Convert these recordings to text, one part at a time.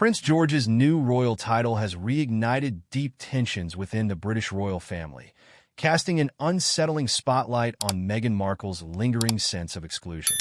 Prince George's new royal title has reignited deep tensions within the British royal family, casting an unsettling spotlight on Meghan Markle's lingering sense of exclusion.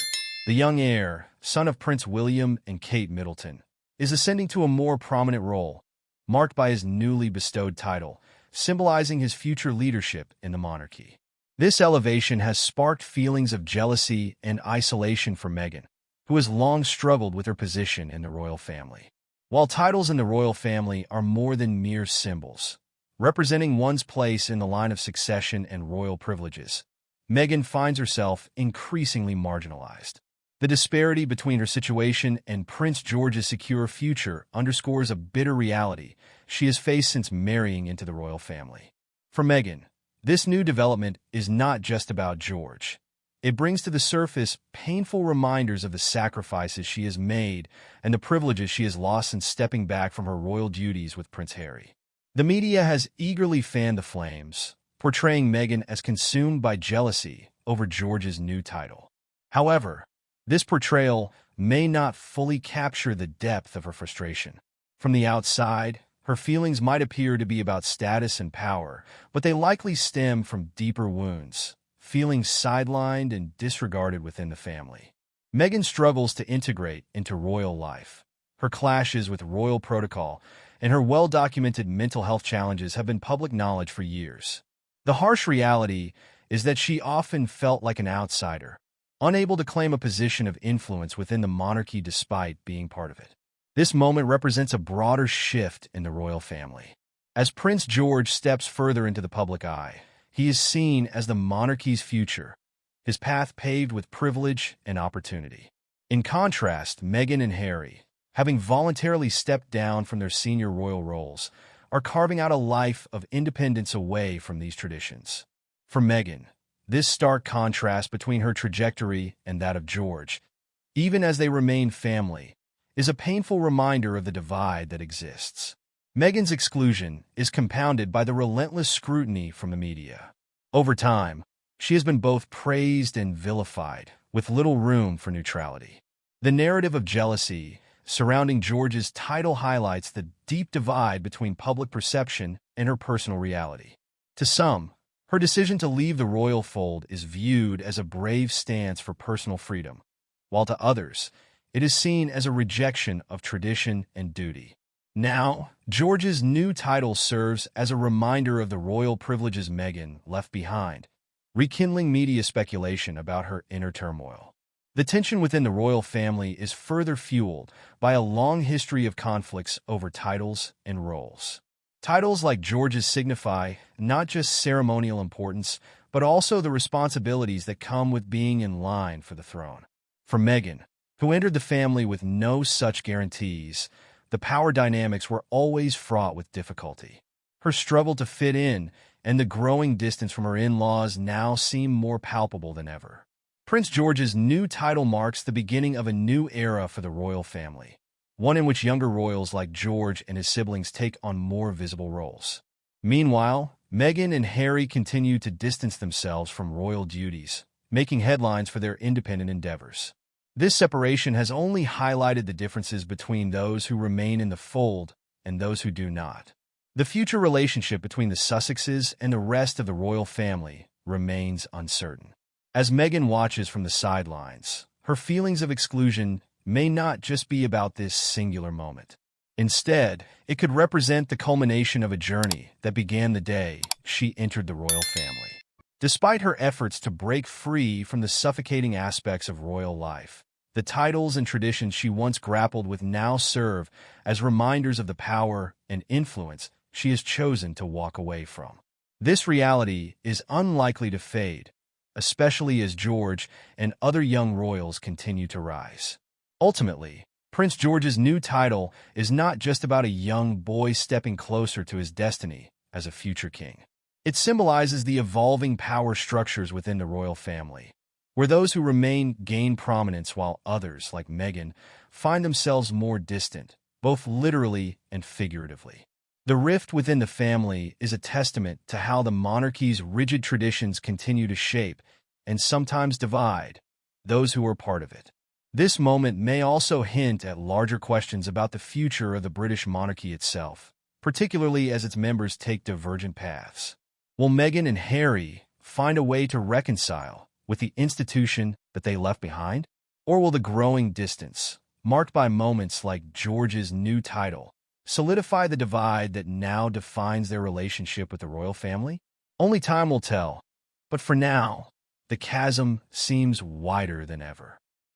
The young heir, son of Prince William and Kate Middleton, is ascending to a more prominent role, marked by his newly bestowed title, symbolizing his future leadership in the monarchy. This elevation has sparked feelings of jealousy and isolation for Meghan, who has long struggled with her position in the royal family. While titles in the royal family are more than mere symbols, representing one's place in the line of succession and royal privileges, Meghan finds herself increasingly marginalized. The disparity between her situation and Prince George's secure future underscores a bitter reality she has faced since marrying into the royal family. For Meghan, this new development is not just about George. It brings to the surface painful reminders of the sacrifices she has made and the privileges she has lost since stepping back from her royal duties with Prince Harry. The media has eagerly fanned the flames, portraying Meghan as consumed by jealousy over George's new title. However, this portrayal may not fully capture the depth of her frustration. From the outside, her feelings might appear to be about status and power, but they likely stem from deeper wounds, feeling sidelined and disregarded within the family. Meghan struggles to integrate into royal life. Her clashes with royal protocol and her well-documented mental health challenges have been public knowledge for years. The harsh reality is that she often felt like an outsider, unable to claim a position of influence within the monarchy despite being part of it. This moment represents a broader shift in the royal family. As Prince George steps further into the public eye, he is seen as the monarchy's future, his path paved with privilege and opportunity. In contrast, Meghan and Harry, having voluntarily stepped down from their senior royal roles, are carving out a life of independence away from these traditions. For Meghan, this stark contrast between her trajectory and that of George, even as they remain family, is a painful reminder of the divide that exists. Meghan's exclusion is compounded by the relentless scrutiny from the media. Over time, she has been both praised and vilified, with little room for neutrality. The narrative of jealousy surrounding George's title highlights the deep divide between public perception and her personal reality. To some, her decision to leave the royal fold is viewed as a brave stance for personal freedom, while to others, it is seen as a rejection of tradition and duty. Now, George's new title serves as a reminder of the royal privileges Meghan left behind, rekindling media speculation about her inner turmoil. The tension within the royal family is further fueled by a long history of conflicts over titles and roles. Titles like George's signify not just ceremonial importance, but also the responsibilities that come with being in line for the throne. For Meghan, who entered the family with no such guarantees, the power dynamics were always fraught with difficulty. Her struggle to fit in and the growing distance from her in-laws now seem more palpable than ever. Prince George's new title marks the beginning of a new era for the royal family, one in which younger royals like George and his siblings take on more visible roles. Meanwhile, Meghan and Harry continue to distance themselves from royal duties, making headlines for their independent endeavors. This separation has only highlighted the differences between those who remain in the fold and those who do not. The future relationship between the Sussexes and the rest of the royal family remains uncertain. As Meghan watches from the sidelines, her feelings of exclusion may not just be about this singular moment. Instead, it could represent the culmination of a journey that began the day she entered the royal family. Despite her efforts to break free from the suffocating aspects of royal life, the titles and traditions she once grappled with now serve as reminders of the power and influence she has chosen to walk away from. This reality is unlikely to fade, especially as George and other young royals continue to rise. Ultimately, Prince George's new title is not just about a young boy stepping closer to his destiny as a future king. It symbolizes the evolving power structures within the royal family, where those who remain gain prominence while others, like Meghan, find themselves more distant, both literally and figuratively. The rift within the family is a testament to how the monarchy's rigid traditions continue to shape and sometimes divide those who are part of it. This moment may also hint at larger questions about the future of the British monarchy itself, particularly as its members take divergent paths. Will Meghan and Harry find a way to reconcile with the institution that they left behind? Or will the growing distance, marked by moments like George's new title, solidify the divide that now defines their relationship with the royal family? Only time will tell, but for now, the chasm seems wider than ever.